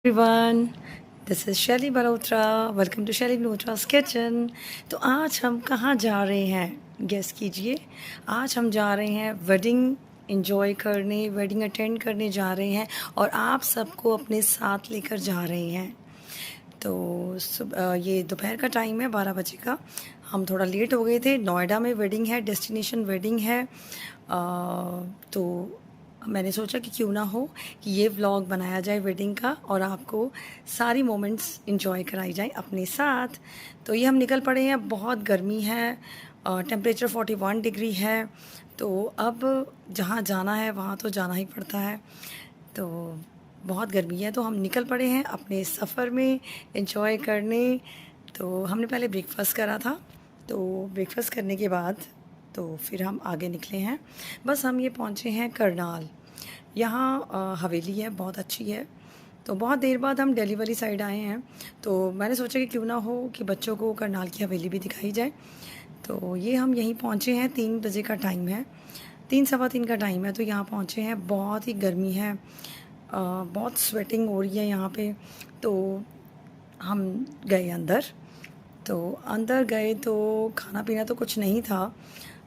Everyone, this is शैली Malhotra. Welcome to शैली Malhotra's kitchen. तो आज हम कहाँ जा रहे हैं, गेस कीजिए। आज हम जा रहे हैं वेडिंग एंजॉय करने, वेडिंग अटेंड करने जा रहे हैं और आप सबको अपने साथ लेकर जा रहे हैं। तो ये दोपहर का टाइम है, 12 बजे का। हम थोड़ा लेट हो गए थे। नोएडा में वेडिंग है, डेस्टिनेशन वेडिंग है। तो मैंने सोचा कि क्यों ना हो कि ये व्लॉग बनाया जाए वेडिंग का और आपको सारी मोमेंट्स इंजॉय कराई जाए अपने साथ। तो ये हम निकल पड़े हैं। बहुत गर्मी है, टेम्परेचर 41 डिग्री है। तो अब जहाँ जाना है वहाँ तो जाना ही पड़ता है। तो बहुत गर्मी है, तो हम निकल पड़े हैं अपने सफ़र में एंजॉय करने। तो हमने पहले ब्रेकफास्ट करा था। तो ब्रेकफास्ट करने के बाद तो फिर हम आगे निकले हैं। बस हम ये पहुँचे हैं करनाल। यहाँ हवेली है, बहुत अच्छी है। तो बहुत देर बाद हम दिल्ली वाली साइड आए हैं। तो मैंने सोचा कि क्यों ना हो कि बच्चों को करनाल की हवेली भी दिखाई जाए। तो ये हम यहीं पहुँचे हैं, 3 बजे का टाइम है, 3 सवा 3 का टाइम है। तो यहाँ पहुँचे हैं, बहुत ही गर्मी है, बहुत स्वेटिंग हो रही है यहाँ पे। तो हम गए अंदर। तो अंदर गए तो खाना पीना तो कुछ नहीं था,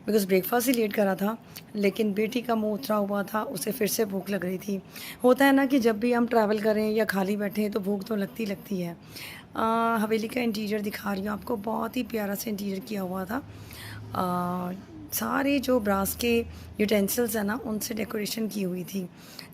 बिकॉज़ ब्रेकफास्ट ही लेट करा था। लेकिन बेटी का मुंह उतरा हुआ था, उसे फिर से भूख लग रही थी। होता है ना कि जब भी हम ट्रैवल करें या खाली बैठें तो भूख तो लगती लगती है। हवेली का इंटीरियर दिखा रही हूँ आपको, बहुत ही प्यारा सा इंटीरियर किया हुआ था। सारे जो ब्रास के यूटेंसिल्स हैं ना, उनसे डेकोरेशन की हुई थी।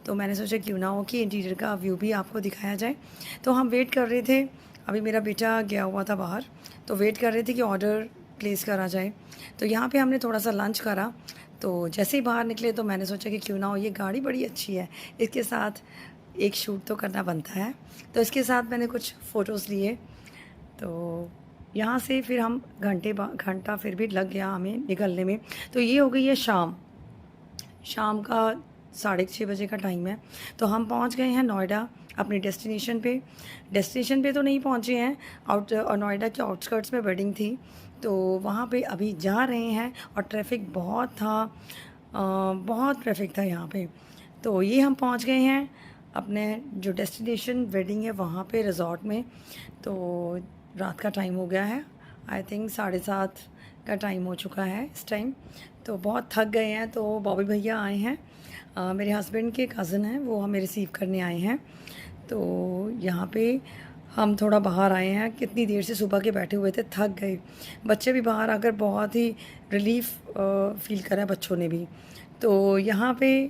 तो मैंने सोचा क्यों ना हो कि इंटीरियर का व्यू भी आपको दिखाया जाए। तो हम वेट कर रहे थे। अभी मेरा बेटा गया हुआ था बाहर, तो वेट कर रहे थे कि ऑर्डर प्लेस करा जाए। तो यहाँ पे हमने थोड़ा सा लंच करा। तो जैसे ही बाहर निकले तो मैंने सोचा कि क्यों ना हो, ये गाड़ी बड़ी अच्छी है, इसके साथ एक शूट तो करना बनता है। तो इसके साथ मैंने कुछ फ़ोटोज़ लिए। तो यहाँ से फिर हम घंटा फिर भी लग गया हमें निकलने में। तो ये हो गई है शाम। शाम का 6:30 बजे का टाइम है। तो हम पहुँच गए हैं नोएडा अपनी डेस्टिनेशन पे। डेस्टिनेशन पे तो नहीं पहुँचे हैं, नोएडा के आउटस्कर्ट्स में वेडिंग थी। तो वहाँ पे अभी जा रहे हैं और ट्रैफिक बहुत था, बहुत ट्रैफिक था यहाँ पे। तो ये हम पहुँच गए हैं अपने जो डेस्टिनेशन वेडिंग है वहाँ पे रिज़ॉर्ट में। तो रात का टाइम हो गया है, आई थिंक 7:30 का टाइम हो चुका है इस टाइम। तो बहुत थक गए हैं। तो बॉबी भैया आए हैं, मेरे हस्बैंड के कज़न हैं, वो हमें रिसीव करने आए हैं। तो यहाँ पे हम थोड़ा बाहर आए हैं, कितनी देर से सुबह के बैठे हुए थे, थक गए। बच्चे भी बाहर आकर बहुत ही रिलीफ़ फ़ील करा, बच्चों ने भी। तो यहाँ पे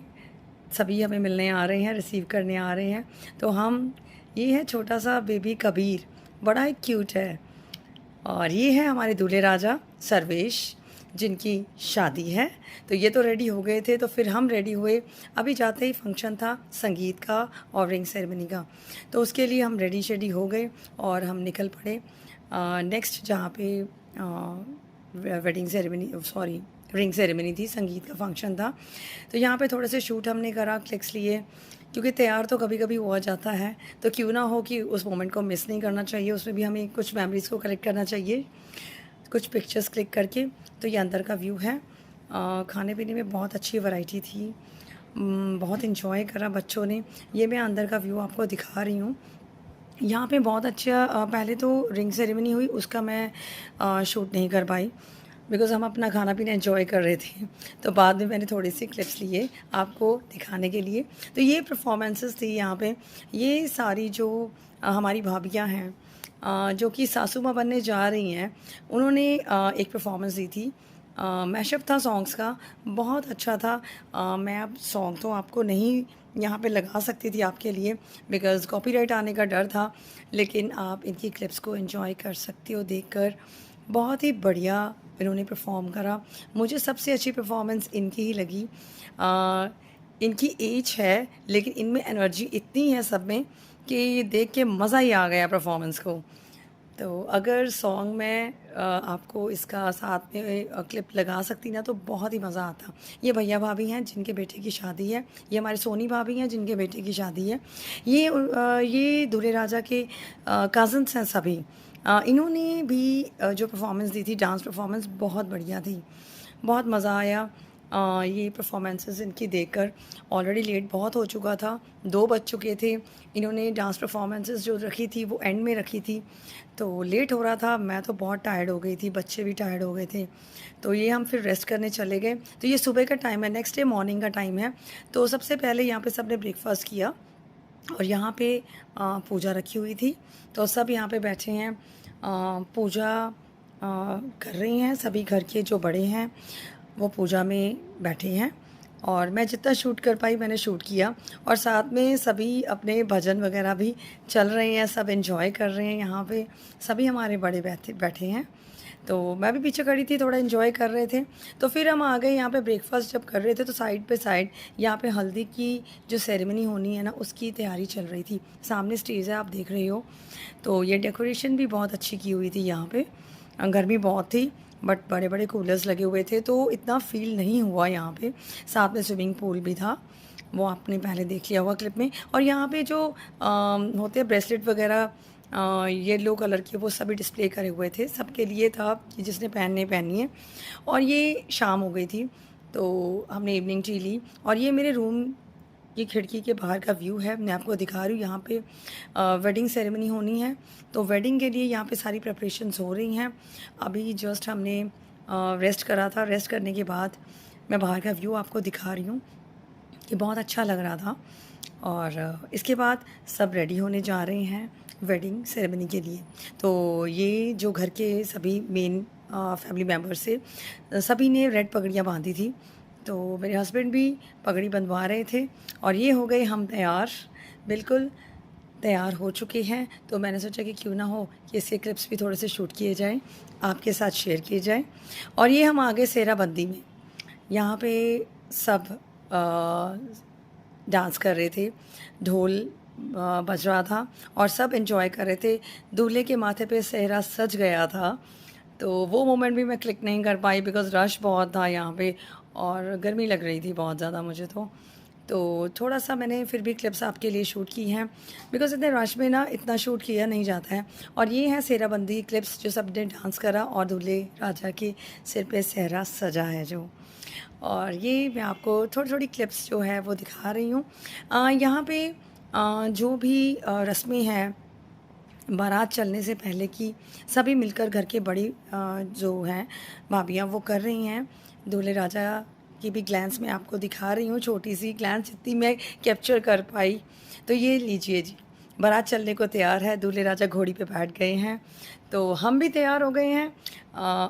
सभी हमें मिलने आ रहे हैं, रिसीव करने आ रहे हैं। तो हम, ये है छोटा सा बेबी कबीर, बड़ा ही क्यूट है। और ये है हमारे दूल्हे राजा सर्वेश, जिनकी शादी है। तो ये तो रेडी हो गए थे, तो फिर हम रेडी हुए। अभी जाते ही फंक्शन था संगीत का और रिंग सेरेमनी का, तो उसके लिए हम रेडी शेडी हो गए और हम निकल पड़े नेक्स्ट, जहाँ पे wedding ceremony, sorry, ring ceremony थी, संगीत का फंक्शन था। तो यहाँ पे थोड़े से शूट हमने करा, क्लिक्स लिए, क्योंकि तैयार तो कभी कभी हुआ जाता है। तो क्यों ना हो कि उस मोमेंट को मिस नहीं करना चाहिए, उसमें भी हमें कुछ मेमोरीज़ को कलेक्ट करना चाहिए, कुछ पिक्चर्स क्लिक करके। तो ये अंदर का व्यू है। खाने पीने में बहुत अच्छी वैरायटी थी, बहुत इन्जॉय करा बच्चों ने। ये मैं अंदर का व्यू आपको दिखा रही हूँ। यहाँ पे बहुत अच्छा, पहले तो रिंग सेरेमनी हुई, उसका मैं शूट नहीं कर पाई, बिकॉज़ हम अपना खाना पीना एंजॉय कर रहे थे। तो बाद में मैंने थोड़ी सी क्लिप्स लिए आपको दिखाने के लिए। तो ये परफॉर्मेंसेस थी यहाँ पे। ये सारी जो हमारी भाभियाँ हैं, जो कि सासू माँ बनने जा रही हैं, उन्होंने एक परफॉर्मेंस दी थी। मैशअप था सॉन्ग्स का, बहुत अच्छा था। मैं अब सॉन्ग तो आपको नहीं यहाँ पे लगा सकती थी आपके लिए, बिकॉज़ कॉपीराइट आने का डर था। लेकिन आप इनकी क्लिप्स को एंजॉय कर सकते हो देखकर। बहुत ही बढ़िया इन्होंने परफॉर्म करा। मुझे सबसे अच्छी परफॉर्मेंस इनकी ही लगी। इनकी एज है, लेकिन इनमें एनर्जी इतनी है सब में कि देख के मज़ा ही आ गया परफॉर्मेंस को। तो अगर सॉन्ग में आपको इसका साथ में क्लिप लगा सकती ना, तो बहुत ही मज़ा आता। ये भैया भाभी हैं जिनके बेटे की शादी है, ये हमारी सोनी भाभी हैं जिनके बेटे की शादी है। ये दूल्हे राजा के कज़न्स हैं सभी। इन्होंने भी जो परफॉर्मेंस दी थी, डांस परफॉर्मेंस बहुत बढ़िया थी, बहुत मज़ा आया। ये परफॉर्मेंसेस इनकी देखकर ऑलरेडी लेट बहुत हो चुका था, 2 बज चुके थे। इन्होंने डांस परफॉर्मेंसेस जो रखी थी वो एंड में रखी थी, तो लेट हो रहा था। मैं तो बहुत टायर्ड हो गई थी, बच्चे भी टायर्ड हो गए थे। तो ये हम फिर रेस्ट करने चले गए। तो ये सुबह का टाइम है, नेक्स्ट डे मॉर्निंग का टाइम है। तो सबसे पहले यहाँ पे सबने ब्रेकफास्ट किया और यहाँ पे पूजा रखी हुई थी, तो सब यहाँ पे बैठे हैं, पूजा कर रही हैं। सभी घर के जो बड़े हैं वो पूजा में बैठे हैं और मैं जितना शूट कर पाई मैंने शूट किया। और साथ में सभी अपने भजन वगैरह भी चल रहे हैं, सब एंजॉय कर रहे हैं। यहाँ पे सभी हमारे बड़े बैठे हैं, तो मैं भी पीछे खड़ी थी, थोड़ा एंजॉय कर रहे थे। तो फिर हम आ गए यहाँ पे। ब्रेकफास्ट जब कर रहे थे तो साइड पे साइड यहाँ पे हल्दी की जो सेरेमनी होनी है ना, उसकी तैयारी चल रही थी। सामने स्टेज है, आप देख रहे हो। तो ये डेकोरेशन भी बहुत अच्छी की हुई थी यहाँ पे। गर्मी बहुत थी बट बड़े बड़े कूलर्स लगे हुए थे, तो इतना फील नहीं हुआ यहाँ पे। साथ में स्विमिंग पूल भी था, वो आपने पहले देख लिया हुआ क्लिप में। और यहाँ पे जो होते हैं ब्रेसलेट वगैरह येलो कलर के, वो सभी डिस्प्ले करे हुए थे। सबके लिए था कि जिसने पहनी है। और ये शाम हो गई थी तो हमने इवनिंग टी ली। और ये मेरे रूम की खिड़की के बाहर का व्यू है, मैं आपको दिखा रही हूँ। यहाँ पे वेडिंग सेरेमनी होनी है, तो वेडिंग के लिए यहाँ पे सारी प्रिपरेशंस हो रही हैं। अभी जस्ट हमने रेस्ट करा था, रेस्ट करने के बाद मैं बाहर का व्यू आपको दिखा रही हूँ कि बहुत अच्छा लग रहा था। और इसके बाद सब रेडी होने जा रहे हैं वेडिंग सेरेमनी के लिए। तो ये जो घर के सभी मेन फैमिली मेम्बर्स से सभी ने रेड पगड़ियाँ बांधी थी, तो मेरे हस्बैंड भी पगड़ी बंधवा रहे थे। और ये हो गए हम तैयार, बिल्कुल तैयार हो चुके हैं। तो मैंने सोचा कि क्यों ना हो कि इसके क्लिप्स भी थोड़े से शूट किए जाएं, आपके साथ शेयर किए जाएं। और ये हम आगे सेहराबंदी में, यहाँ पे सब डांस कर रहे थे, ढोल बज रहा था और सब एंजॉय कर रहे थे। दूल्हे के माथे पे सेहरा सज गया था, तो वो मोमेंट भी मैं क्लिक नहीं कर पाई बिकॉज़ रश बहुत था यहाँ पे और गर्मी लग रही थी बहुत ज़्यादा मुझे। तो थोड़ा सा मैंने फिर भी क्लिप्स आपके लिए शूट की हैं बिकॉज़ इतने रश में ना इतना शूट किया नहीं जाता है। और ये है सेहराबंदी क्लिप्स, जो सब ने डांस करा और दूल्हे राजा के सिर पे सेहरा सजा है जो। और ये मैं आपको थोड़ी थोड़ी क्लिप्स जो है वो दिखा रही हूँ। यहाँ पे जो भी रस्में हैं बारात चलने से पहले की, सभी मिलकर घर के बड़ी जो हैं भाभियाँ वो कर रही हैं। दूल्हे राजा की भी ग्लैंस मैं आपको दिखा रही हूँ, छोटी सी ग्लैंस जितनी मैं कैप्चर कर पाई। तो ये लीजिए जी, बारात चलने को तैयार है, दूल्हे राजा घोड़ी पे बैठ गए हैं, तो हम भी तैयार हो गए हैं।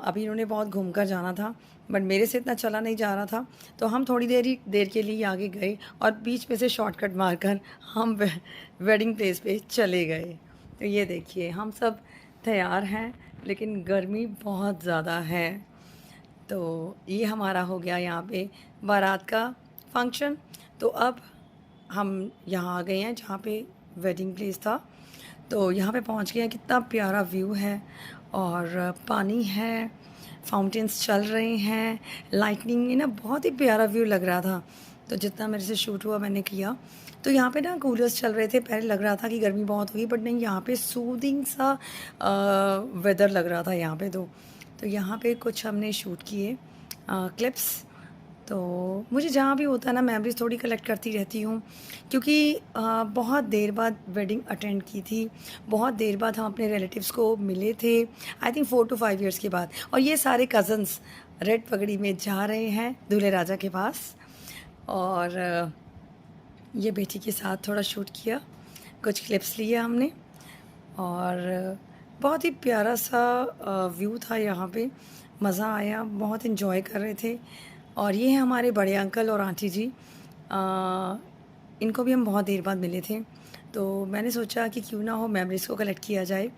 अभी इन्होंने बहुत घूम कर जाना था बट मेरे से इतना चला नहीं जा रहा था, तो हम थोड़ी देर के लिए आगे गए और बीच में से शॉर्टकट मारकर हम वेडिंग प्लेस पे चले गए। तो ये देखिए हम सब तैयार हैं लेकिन गर्मी बहुत ज़्यादा है। तो ये हमारा हो गया यहाँ पे बारात का फंक्शन। तो अब हम यहाँ आ गए हैं जहाँ पे वेडिंग प्लेस था, तो यहाँ पे पहुँच गए हैं। कितना प्यारा व्यू है और पानी है, फाउंटेन्स चल रहे हैं, लाइटनिंग, ना बहुत ही प्यारा व्यू लग रहा था। तो जितना मेरे से शूट हुआ मैंने किया। तो यहाँ पे ना कूलर्स चल रहे थे, पहले लग रहा था कि गर्मी बहुत होगी बट नहीं, यहाँ पे सूदिंग सा वेदर लग रहा था यहाँ पे। तो यहाँ पे कुछ हमने शूट किए क्लिप्स। तो मुझे जहाँ भी होता है ना मेमोरीज थोड़ी कलेक्ट करती रहती हूँ, क्योंकि बहुत देर बाद वेडिंग अटेंड की थी, बहुत देर बाद हम अपने रिलेटिव्स को मिले थे, आई थिंक 4 to 5 ईयर्स के बाद। और ये सारे कज़न्स रेड पगड़ी में जा रहे हैं दूल्हे राजा के पास। और ये बेटी के साथ थोड़ा शूट किया, कुछ क्लिप्स लिए हमने और बहुत ही प्यारा सा व्यू था यहाँ पे, मज़ा आया, बहुत इन्जॉय कर रहे थे। और ये हैं हमारे बड़े अंकल और आंटी जी, इनको भी हम बहुत देर बाद मिले थे, तो मैंने सोचा कि क्यों ना हो मेमोरीज़ को कलेक्ट किया जाए।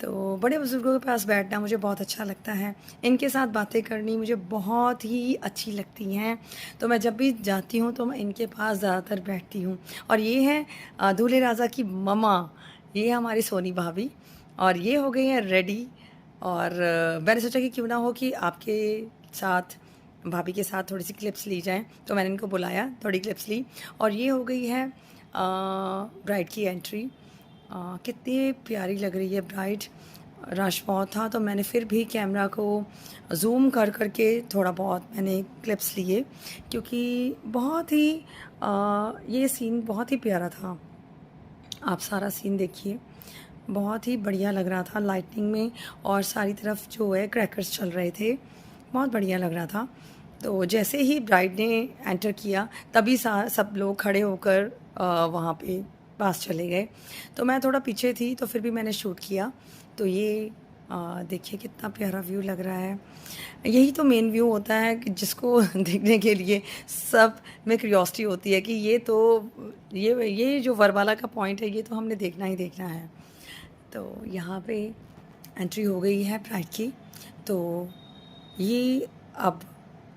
तो बड़े बुज़ुर्गों के पास बैठना मुझे बहुत अच्छा लगता है, इनके साथ बातें करनी मुझे बहुत ही अच्छी लगती हैं। तो मैं जब भी जाती हूँ तो मैं इनके पास ज़्यादातर बैठती हूँ। और ये हैं दूल्हे राजा की ममा, ये हमारी सोनी भाभी, और ये हो गई हैं रेडी। और मैंने सोचा कि क्यों ना हो कि आपके साथ, भाभी के साथ थोड़ी सी क्लिप्स ली जाएं, तो मैंने इनको बुलाया, थोड़ी क्लिप्स ली। और ये हो गई है ब्राइड की एंट्री, कितनी प्यारी लग रही है ब्राइड। रश बहुत था, तो मैंने फिर भी कैमरा को ज़ूम कर कर के थोड़ा बहुत मैंने क्लिप्स लिए, क्योंकि बहुत ही ये सीन बहुत ही प्यारा था। आप सारा सीन देखिए, बहुत ही बढ़िया लग रहा था लाइटनिंग में, और सारी तरफ जो है क्रैकर्स चल रहे थे, बहुत बढ़िया लग रहा था। तो जैसे ही ब्राइड ने एंटर किया तभी सब लोग खड़े होकर वहाँ पे पास चले गए। तो मैं थोड़ा पीछे थी, तो फिर भी मैंने शूट किया। तो ये देखिए कितना प्यारा व्यू लग रहा है। यही तो मेन व्यू होता है कि जिसको देखने के लिए सब में क्यूरियोसिटी होती है कि ये जो वरमाला का पॉइंट है, ये तो हमने देखना ही देखना है। तो यहाँ पे एंट्री हो गई है ब्राइड की। तो ये अब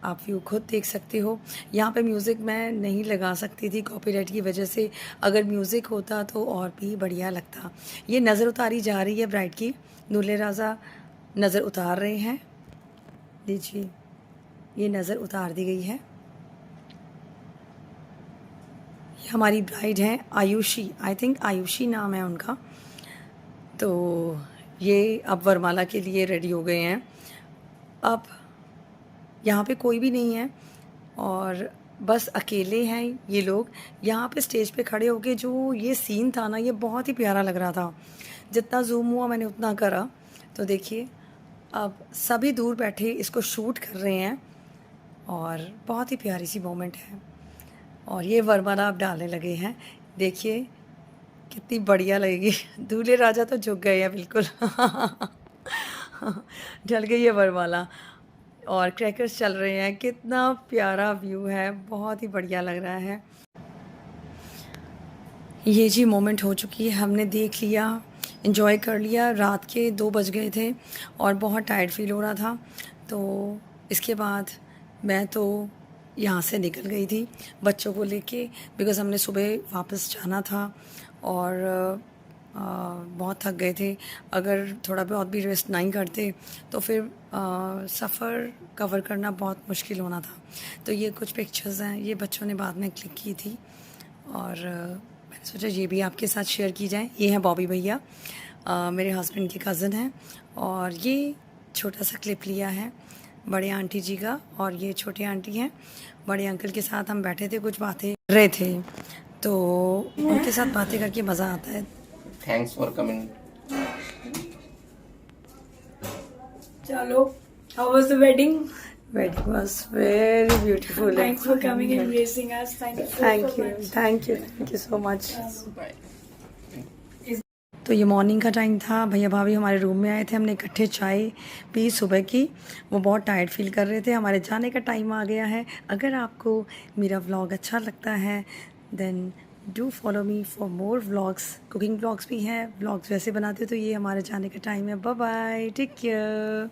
आप व्यू खुद देख सकते हो। यहाँ पे म्यूज़िक मैं नहीं लगा सकती थी कॉपीराइट की वजह से, अगर म्यूज़िक होता तो और भी बढ़िया लगता। ये नज़र उतारी जा रही है ब्राइड की, दूल्हे राजा नज़र उतार रहे हैं। देखिए ये नज़र उतार दी गई है। ये हमारी ब्राइड हैं आयुषी, आई थिंक आयुषी नाम है उनका। तो ये अब वरमाला के लिए रेडी हो गए हैं। अब यहाँ पे कोई भी नहीं है और बस अकेले हैं ये लोग। यहाँ पे स्टेज पे खड़े होके जो ये सीन था ना, ये बहुत ही प्यारा लग रहा था। जितना जूम हुआ मैंने उतना करा। तो देखिए अब सभी दूर बैठे इसको शूट कर रहे हैं, और बहुत ही प्यारी सी मोमेंट है। और ये वरमाला अब डालने लगे हैं, देखिए कितनी बढ़िया लगेगी। दूल्हे राजा तो झुक गए हैं बिल्कुल। ढल गई है वरमाला और क्रैकर्स चल रहे हैं। कितना प्यारा व्यू है, बहुत ही बढ़िया लग रहा है। ये जी मोमेंट हो चुकी है, हमने देख लिया, एंजॉय कर लिया। रात के 2 बज गए थे और बहुत टायर्ड फील हो रहा था। तो इसके बाद मैं तो यहाँ से निकल गई थी बच्चों को लेके, बिकॉज़ हमने सुबह वापस जाना था और बहुत थक गए थे। अगर थोड़ा बहुत भी रेस्ट नहीं करते तो फिर सफ़र कवर करना बहुत मुश्किल होना था। तो ये कुछ पिक्चर्स हैं, ये बच्चों ने बाद में क्लिक की थी और मैंने सोचा ये भी आपके साथ शेयर की जाए। ये हैं बॉबी भैया, मेरे हस्बैंड के कज़न हैं। और ये छोटा सा क्लिप लिया है बड़े आंटी जी का, और ये छोटे आंटी हैं। बड़े अंकल के साथ हम बैठे थे, कुछ बातें कर रहे थे, तो उनके साथ बातें करके मज़ा आता है। Thanks for coming. Chalo, how was the wedding? Wedding was very beautiful. Thanks for coming and embracing us. Thank you so much. Thank you so much. Bye. तो ये मॉर्निंग का टाइम था, भैया भाभी हमारे रूम में आए थे, हमने इकट्ठे चाय पी सुबह की। वो बहुत टायर्ड फील कर रहे थे, हमारे जाने का टाइम आ गया है। अगर आपको मेरा व्लॉग अच्छा लगता है then do follow me for more vlogs. Cooking vlogs भी हैं, व्लॉग्स वैसे बनाते तो ये हमारे जाने का टाइम है। Bye bye, take care.